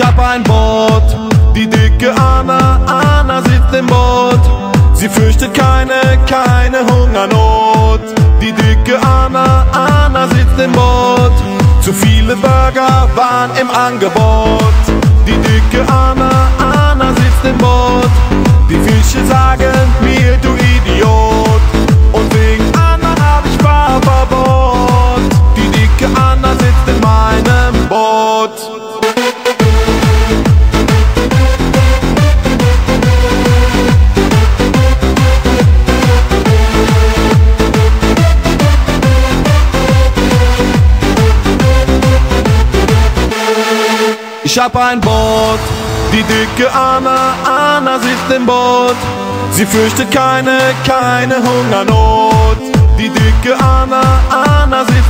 Ich hab ein Boot, die dicke Anna sitzt im Boot. Sie fürchtet keine Hungernot. Die dicke Anna sitzt im Boot. Zu viele Burger waren im Angebot. Die dicke Anna sitzt im Boot. Die Fische sagen mir, du Idiot. Und wegen Anna hab ich Fahrverbot. Die dicke Anna sitzt in meinem Boot. Ich hab ein Boot, die dicke Anna sitzt im Boot. Sie fürchtet keine Hungernot. Die dicke Anna sitzt